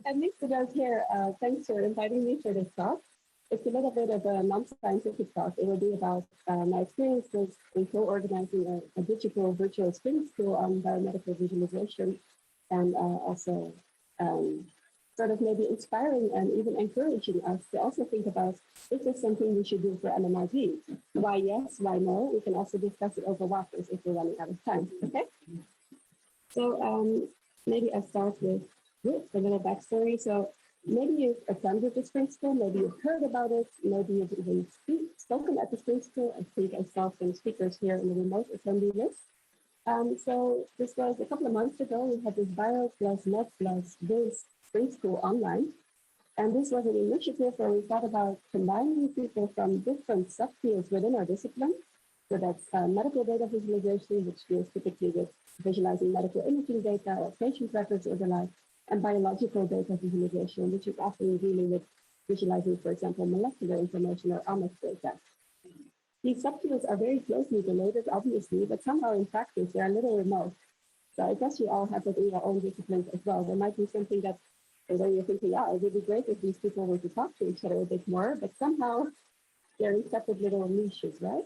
At least it does here. Thanks for inviting me for this talk. It's a little bit of a non-scientific talk. It will be about my experiences in co-organizing a digital virtual spring school on biomedical visualization, and also sort of maybe inspiring and even encouraging us to also think about, is this something we should do for MMIV? Why yes, why no? We can also discuss it over waffles if we're running out of time, okay? So maybe I start with a little backstory. So maybe you've attended the spring school, maybe you've heard about it, maybe you've even spoken at the spring school. I think I saw some speakers here in the remote attendee list. So this was a couple of months ago. We had this bio plus med plus biz spring school online. And this was an initiative where we thought about combining people from different subfields within our discipline. So that's medical data visualization, which deals typically with visualizing medical imaging data or patient records or the like, and biological data visualization, which is often dealing with visualizing, for example, molecular information or omics data. These subfields are very closely related, obviously, but somehow in practice, they're a little remote. So I guess you all have it in your own disciplines as well. There might be something that where you're thinking, yeah, it would be great if these people were to talk to each other a bit more, but somehow they're in separate little niches, right?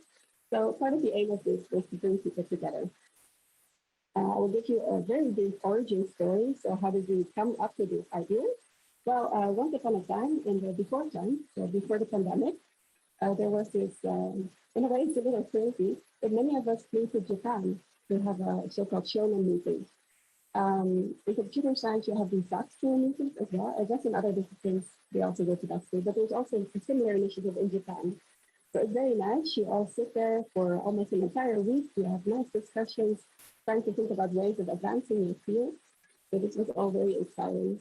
So part of the aim of this was to bring people together. I will give you a very brief origin story. So how did we come up with this idea? Well, once upon a time, in the before time, so before the pandemic, there was this, in a way it's a little crazy, but many of us flew to Japan to have a so-called shonen meeting. In computer science, you have these doc school meetings as well. I guess in other disciplines, they also go to doc school, but there's also a similar initiative in Japan. So it's very nice. You all sit there for almost an entire week. You have nice discussions, trying to think about ways of advancing your field. So this was all very inspiring.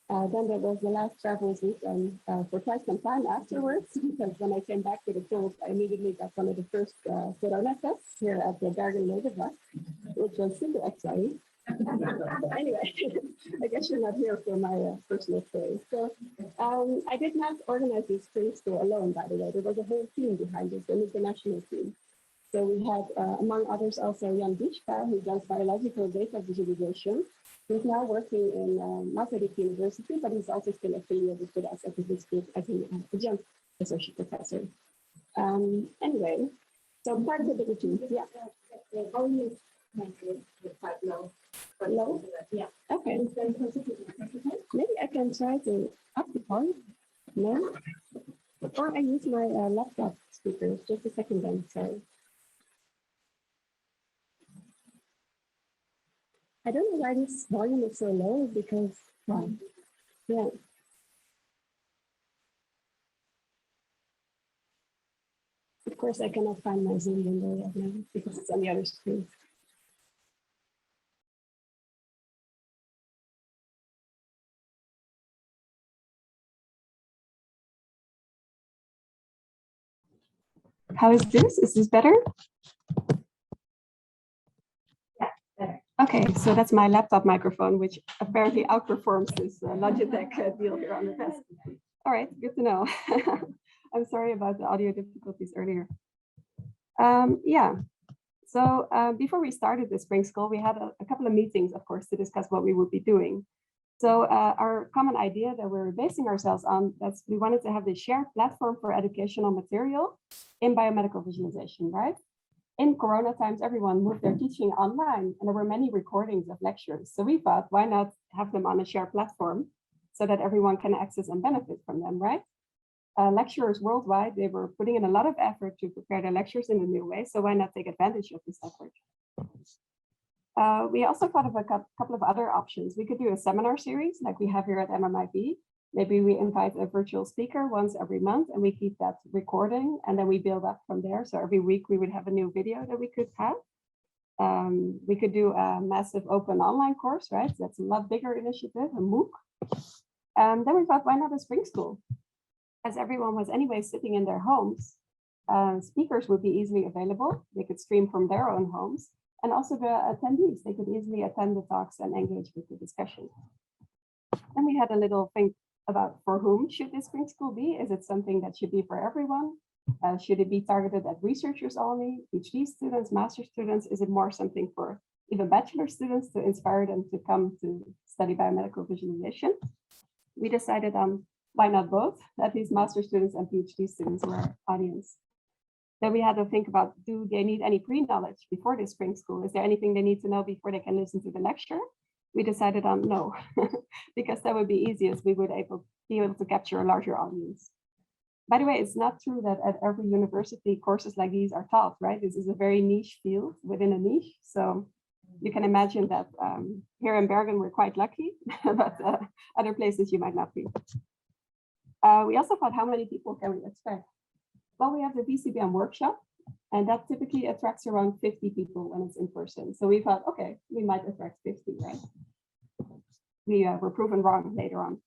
Then there was the last Travelers Weekend for quite some time afterwards, because when I came back to the tools, I immediately got one of the first corona tests here at the Wagner-Larsen, which was super exciting. Anyway, I guess you're not here for my personal story. So I did not organize this spring school alone, by the way. There was a whole team behind this, an international team. So we had, among others, also Jan Bischka, who does biological data visualization. He's now working in Maastricht University, but he's also still affiliated with us at this group as an adjunct associate professor. Anyway, so part of the bigger team, yeah. The volume is quite low. Low? Yeah. Okay. Maybe I can try to up the volume. No? Or I use my laptop speakers. Just a second then, sorry. I don't know why this volume is so low because, well, yeah. Of course, I cannot find my Zoom window right now because it's on the other screen. How is this? Is this better? Yeah, better. Okay, so that's my laptop microphone, which apparently outperforms this Logitech deal here on the desk. All right, good to know. I'm sorry about the audio difficulties earlier. Yeah, so before we started the spring school, we had a couple of meetings, of course, to discuss what we would be doing. So our common idea that we're basing ourselves on, that's we wanted to have this shared platform for educational material in biomedical visualization, right? In Corona times, everyone moved their teaching online, and there were many recordings of lectures. So we thought, why not have them on a shared platform so that everyone can access and benefit from them, right? Lecturers worldwide, they were putting in a lot of effort to prepare their lectures in a new way. So why not take advantage of this effort? We also thought of a couple of other options. We could do a seminar series like we have here at MMIV. Maybe we invite a virtual speaker once every month and we keep that recording and then we build up from there. So every week we would have a new video that we could have. We could do a massive open online course, right? That's a lot bigger initiative, a MOOC. Then we thought, why not a spring school? As everyone was anyway sitting in their homes, speakers would be easily available. They could stream from their own homes. And also the attendees, they could easily attend the talks and engage with the discussion. And we had a little think about for whom should this spring school be? Is it something that should be for everyone? Should it be targeted at researchers only, PhD students, master students? Is it more something for even bachelor students to inspire them to come to study biomedical visualization? we decided on why not both? At least master students and PhD students were our audience. Then we had to think about, do they need any pre-knowledge before this spring school? Is there anything they need to know before they can listen to the lecture? We decided on no, because that would be easiest. We would be able to capture a larger audience. By the way, it's not true that at every university courses like these are taught, right? This is a very niche field within a niche. So you can imagine that here in Bergen, we're quite lucky, but other places you might not be. We also thought, how many people can we expect? Well, we have the VCBM workshop, and that typically attracts around 50 people when it's in person. So we thought, okay, we might attract 50, right? We were proven wrong later on.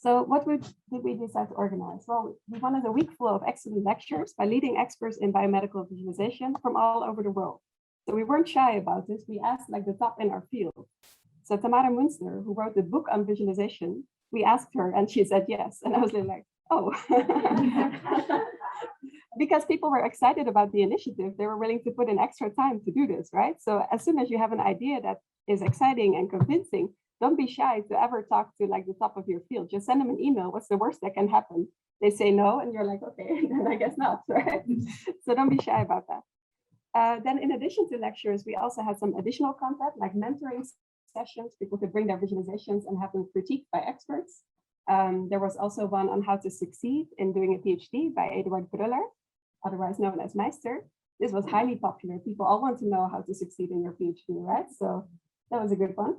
So what did we decide to organize? Well, we wanted a week full of excellent lectures by leading experts in biomedical visualization from all over the world. So we weren't shy about this. We asked like the top in our field. So Tamara Munster, who wrote the book on visualization, we asked her and she said yes. And I was like, oh. Because people were excited about the initiative, they were willing to put in extra time to do this, right? So as soon as you have an idea that is exciting and convincing, don't be shy to ever talk to like the top of your field. Just send them an email. What's the worst that can happen? They say no, and you're like, okay, then I guess not, right? So don't be shy about that. Then in addition to lectures, we also had some additional content like mentoring sessions. People could bring their visualizations and have them critiqued by experts. There was also one on how to succeed in doing a PhD by Eduard Bruller, otherwise known as Meister. This was highly popular. People all want to know how to succeed in your PhD, right? So that was a good one.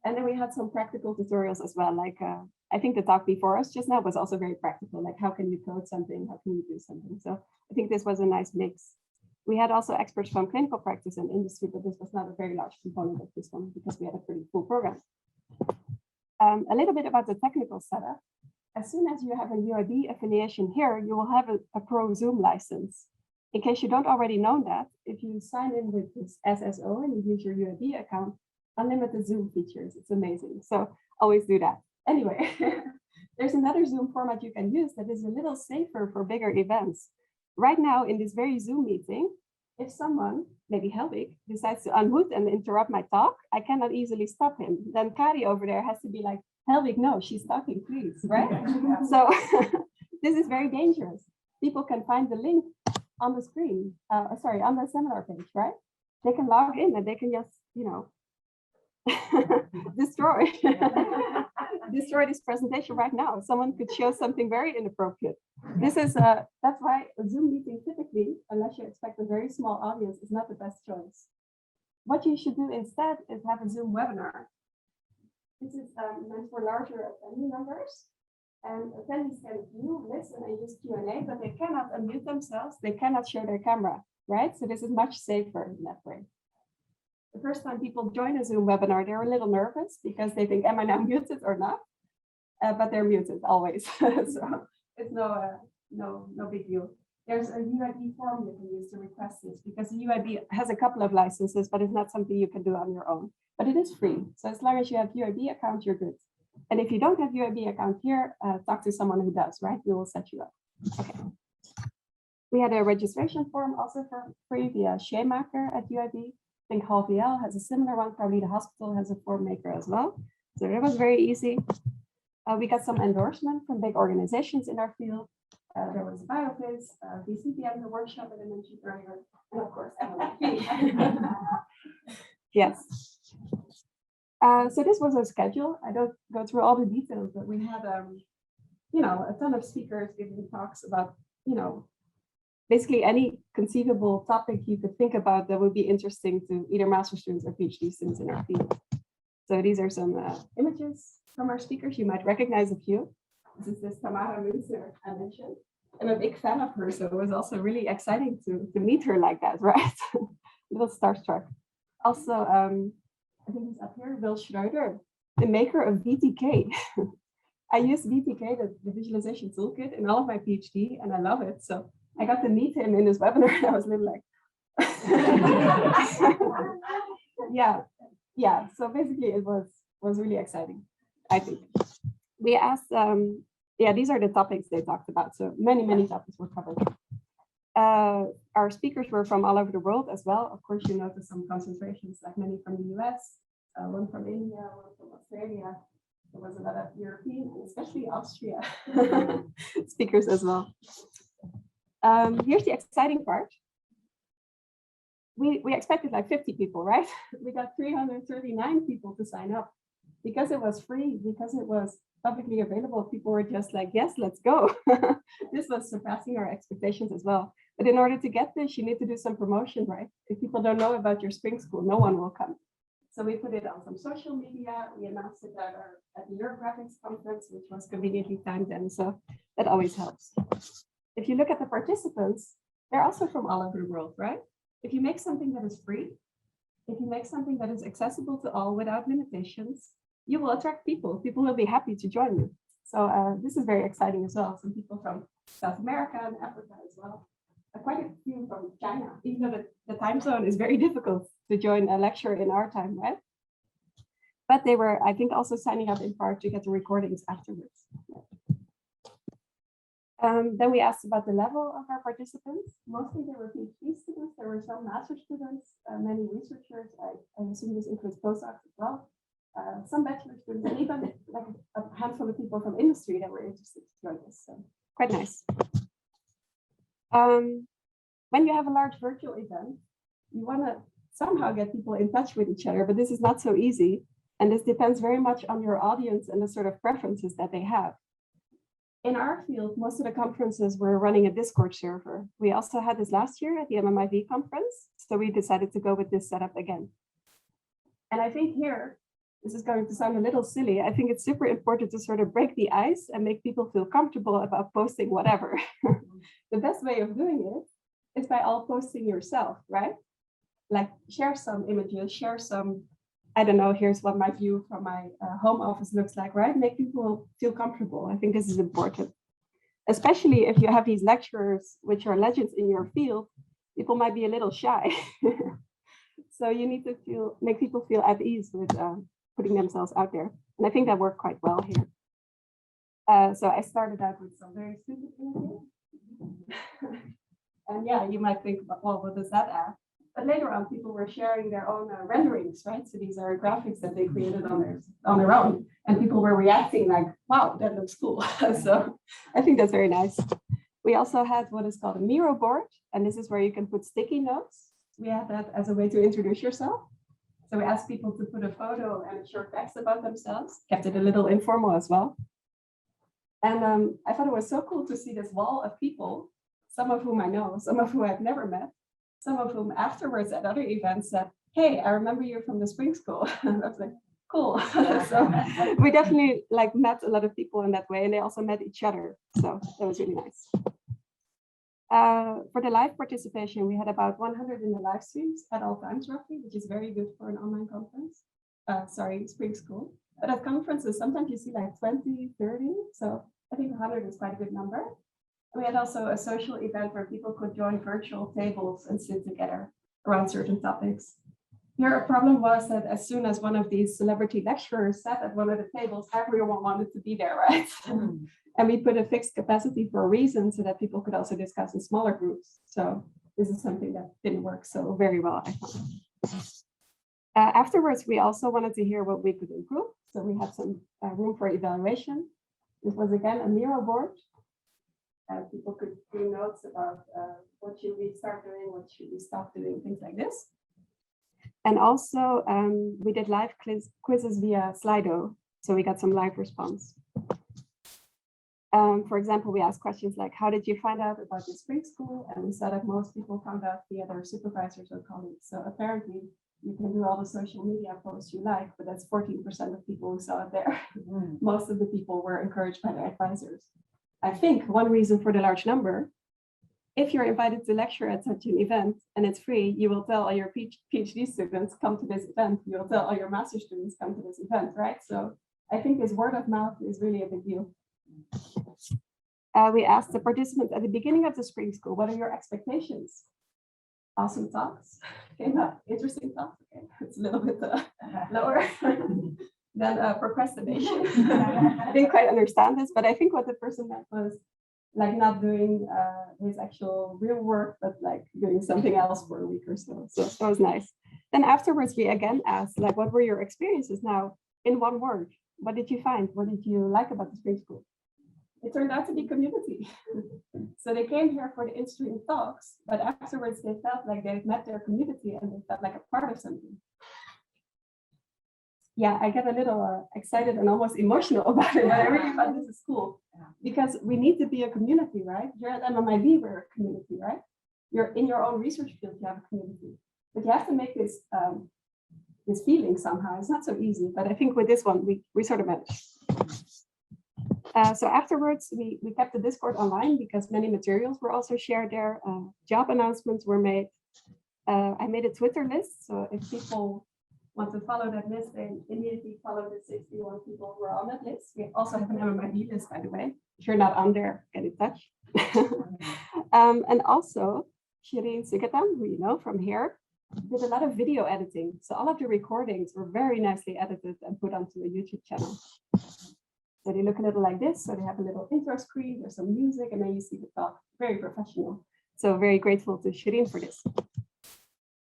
And then we had some practical tutorials as well. Like I think the talk before us just now was also very practical. Like how can you code something? How can you do something? So I think this was a nice mix. We had also experts from clinical practice and industry, but this was not a very large component of this one because we had a pretty full program. A little bit about the technical setup. As soon as you have a UIB affiliation here, you will have a Pro Zoom license. In case you don't already know that, if you sign in with this SSO and you use your UIB account, unlimited Zoom features, it's amazing. So always do that. Anyway, there's another Zoom format you can use that is a little safer for bigger events. Right now in this very Zoom meeting, if someone, maybe Helvig, decides to unmute and interrupt my talk, I cannot easily stop him. Then Kari over there has to be like, Helvig, no, she's talking, please, right? So this is very dangerous. People can find the link on the screen, sorry, on the seminar page, right? They can log in and they can just, you know, destroy this presentation right now. Someone could show something very inappropriate. This is that's why a Zoom meeting typically, unless you expect a very small audience, is not the best choice. What you should do instead is have a Zoom webinar. This is meant for larger attendee numbers, and attendees can view, listen, and use Q&A, but they cannot unmute themselves. They cannot show their camera, right? So this is much safer in that way. The first time people join a Zoom webinar, they're a little nervous because they think, am I now muted or not? But they're muted always. So it's no big deal. There's a UIB form you can use to request this because the UIB has a couple of licenses, but it's not something you can do on your own. But it is free. So as long as you have UIB account, you're good. And if you don't have UIB account here, talk to someone who does, right? We will set you up. Okay. We had a registration form also for free via Sheemaker at UIB. I think Hall VL has a similar one. Probably the hospital has a form maker as well. So that was very easy. We got some endorsement from big organizations in our field. There was BioVis, VCPM, the workshop that I mentioned earlier, and of course, MMIV. Yes. So this was our schedule. I don't go through all the details, but we had, you know, a ton of speakers giving talks about, you know, basically any conceivable topic you could think about that would be interesting to either master students or PhD students in our field. So these are some images from our speakers. You might recognize a few. This is Tamara Münzer I mentioned. I'm a big fan of her, so it was also really exciting to meet her like that, right? A little starstruck. Also, I think he's up here, Will Schroeder, the maker of VTK. I use VTK, the visualization toolkit, in all of my PhD, and I love it. So I got to meet him in this webinar, and I was a little like, yeah. So basically, it was really exciting, I think. We asked, these are the topics they talked about. So many topics were covered. Our speakers were from all over the world as well. Of course, you notice some concentrations, like many from the US, one from India, one from Australia. There was a lot of European, and especially Austria speakers as well. Here's the exciting part. We expected like 50 people, right? We got 339 people to sign up. Because it was free, because it was publicly available, people were just like, yes, let's go. This was surpassing our expectations as well. But in order to get this, you need to do some promotion, right? If people don't know about your spring school, no one will come. So we put it on some social media. We announced it at the Eurographics conference, which was conveniently timed then. So that always helps. If you look at the participants, they're also from all over the world, right? If you make something that is free, if you make something that is accessible to all without limitations, you will attract people. People will be happy to join you. So this is very exciting as well. Some people from South America and Africa as well. Quite a few from China, even though the time zone is very difficult to join a lecture in our time, right? But they were, I think, also signing up in part to get the recordings afterwards. Then we asked about the level of our participants. Mostly they were PhD students. There were some master students, many researchers. I assume this includes postdocs as well. Some bachelor students, and even like a handful of people from industry that were interested to join us. So quite nice. When you have a large virtual event, you want to somehow get people in touch with each other, but this is not so easy. And this depends very much on your audience and the sort of preferences that they have. In our field, most of the conferences were running a Discord server. We also had this last year at the MMIV conference, so we decided to go with this setup again. And I think here, this is going to sound a little silly. I think it's super important to sort of break the ice and make people feel comfortable about posting whatever. The best way of doing it is by all posting yourself, right? Like share some images, share some, I don't know, here's what my view from my home office looks like, right? Make people feel comfortable. I think this is important, especially if you have these lecturers, which are legends in your field, people might be a little shy. So you need to make people feel at ease with putting themselves out there. And I think that worked quite well here. So I started out with some very stupid images. And yeah, you might think, well, what does that add? But later on, people were sharing their own renderings, right? So these are graphics that they created on their own. And people were reacting like, wow, that looks cool. So I think that's very nice. We also had what is called a Miro board. And this is where you can put sticky notes. We had that as a way to introduce yourself. So we asked people to put a photo and a short text about themselves, kept it a little informal as well. And I thought it was so cool to see this wall of people, some of whom I know, some of whom I've never met, some of whom afterwards at other events said, hey, I remember you from the spring school. And I was like, cool. So we definitely like met a lot of people in that way, and they also met each other. So that was really nice. For the live participation, we had about 100 in the live streams at all times roughly, which is very good for an online conference. Spring school. But at conferences, sometimes you see like 20, 30. So I think 100 is quite a good number. And we had also a social event where people could join virtual tables and sit together around certain topics. Here, a problem was that as soon as one of these celebrity lecturers sat at one of the tables, everyone wanted to be there, right? And we put a fixed capacity for a reason so that people could also discuss in smaller groups. So this is something that didn't work so very well, I thought. Afterwards, we also wanted to hear what we could improve. So we had some room for evaluation. This was again a Miro board. People could do notes about what should we start doing, what should we stop doing, things like this. And also we did live quizzes via Slido. So we got some live response. For example, we asked questions like, how did you find out about the spring school? And we saw that most people found out via their supervisors or colleagues. So apparently you can do all the social media posts you like, but that's 14% of people who saw it there. Most of the people were encouraged by their advisors. I think one reason for the large number, if you're invited to lecture at such an event and it's free, you will tell all your PhD students, come to this event. You'll tell all your master students, come to this event, right? So I think this word of mouth is really a big deal. We asked the participants at the beginning of the spring school, what are your expectations? Awesome talks, came up, interesting talks. Okay, it's a little bit lower than procrastination. I didn't quite understand this, but I think what the person meant was like not doing his actual real work, but like doing something else for a week or so. So that was nice. Then afterwards, we again asked, like, what were your experiences now in one word? What did you find? What did you like about the spring school? It turned out to be community. So they came here for the in-stream talks, but afterwards they felt like they met their community and they felt like a part of something. Yeah, I get a little excited and almost emotional about it, but I really thought this is cool because we need to be a community, right? Here at MMIV, we're a community, right? You're in your own research field, you have a community, but you have to make this this feeling somehow. It's not so easy, but I think with this one, we sort of managed. So afterwards, we kept the Discord online because many materials were also shared there. Job announcements were made. I made a Twitter list, so if people want to follow that list, they immediately follow the 61 people who are on that list. We also have an MMIV list, by the way. If you're not on there, get in touch. And also, Sherin Sugathan, who you know from here, did a lot of video editing. So all of the recordings were very nicely edited and put onto a YouTube channel. So they look a little like this. So they have a little intro screen, there's some music, and then you see the talk. Very professional. So very grateful to Sherin for this.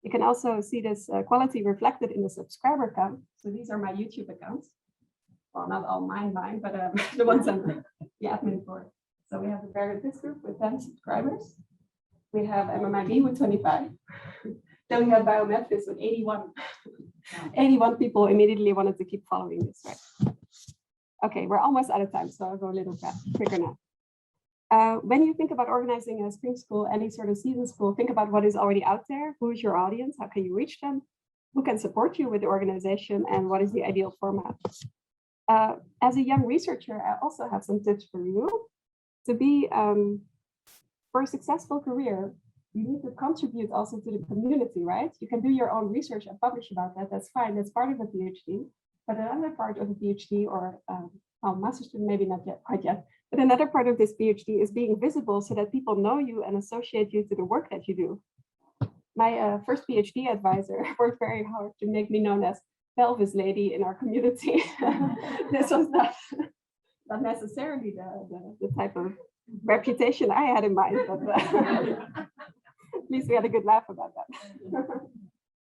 You can also see this quality reflected in the subscriber count. So these are my YouTube accounts. Well, not all mine, but the ones I'm the admin for. So we have the Veritas group with 10 subscribers. We have MMIV with 25. Then we have Biometrics with 81. 81 people immediately wanted to keep following this, right? Okay, we're almost out of time, so I'll go a little bit quicker now. When you think about organizing a spring school, any sort of season school, think about what is already out there. Who is your audience? How can you reach them? Who can support you with the organization? And what is the ideal format? As a young researcher, I also have some tips for you. To be, for a successful career, you need to contribute also to the community, right? You can do your own research and publish about that. That's fine. That's part of a PhD. But another part of a PhD or master's student, maybe not yet, quite yet. But another part of this PhD is being visible so that people know you and associate you to the work that you do. My first PhD advisor worked very hard to make me known as pelvis lady in our community. This was not necessarily the type of reputation I had in mind, but at least we had a good laugh about that.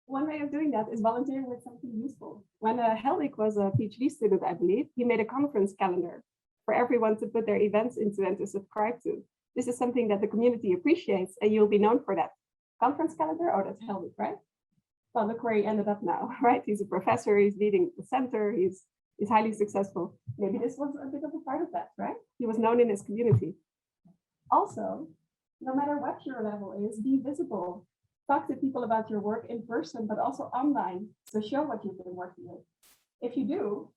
One way of doing that is volunteering with something useful. When Helwig was a PhD student, I believe, he made a conference calendar for everyone to put their events into and to subscribe to. This is something that the community appreciates, and you'll be known for that. Conference calendar? Oh, that's Helwig, right? Well, look where he ended up now, right? He's a professor, he's leading the center, he's highly successful. Maybe this was a bit of a part of that, right? He was known in his community. Also, no matter what your level is, be visible. Talk to people about your work in person, but also online. So show what you've been working with. If you do,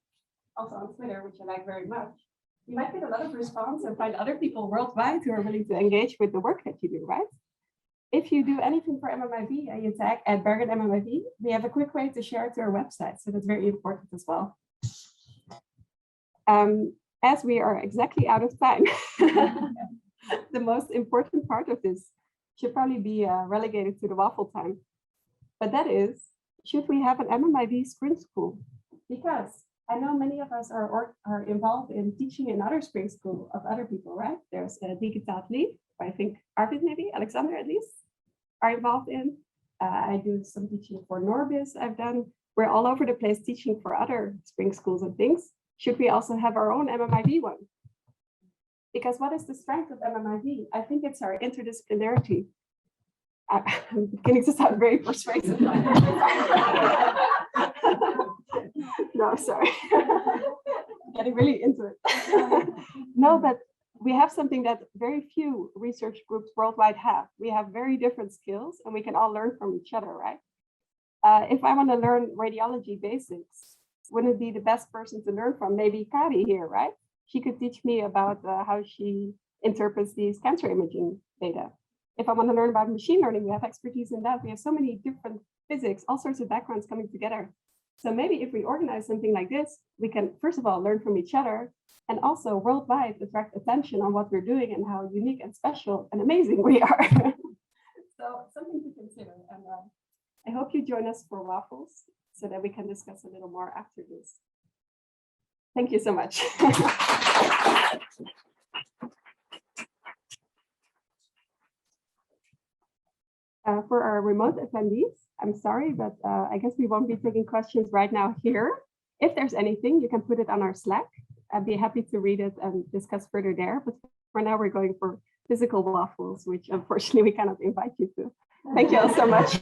also on Twitter, which I like very much, you might get a lot of response and find other people worldwide who are willing to engage with the work that you do, right? If you do anything for MMIV and you tag at Bergen MMIV, we have a quick way to share it to our website. So that's very important as well. As we are exactly out of time, the most important part of this should probably be relegated to the waffle time. But that is, should we have an MMIV spring school? Because I know many of us are involved in teaching in other spring school of other people, right? There's a Digitaal Lead, I think Arvid maybe, Alexander at least, are involved in. I do some teaching for Norbis I've done. We're all over the place teaching for other spring schools and things. Should we also have our own MMIV one? Because what is the strength of MMIV? I think it's our interdisciplinarity. I'm beginning to sound very persuasive. No, sorry. Getting really into it. No, but we have something that very few research groups worldwide have. We have very different skills and we can all learn from each other, right? If I want to learn radiology basics, wouldn't it be the best person to learn from? Maybe Kari here, right? She could teach me about how she interprets these cancer imaging data. If I want to learn about machine learning, we have expertise in that. We have so many different physics, all sorts of backgrounds coming together. So maybe if we organize something like this, we can, first of all, learn from each other and also worldwide attract attention on what we're doing and how unique and special and amazing we are. So something to consider. And I hope you join us for waffles so that we can discuss a little more after this. Thank you so much. For our remote attendees, I'm sorry, but I guess we won't be taking questions right now here. If there's anything, you can put it on our Slack. I'd be happy to read it and discuss further there. But for now, we're going for physical waffles, which unfortunately we cannot invite you to. Thank you all so much.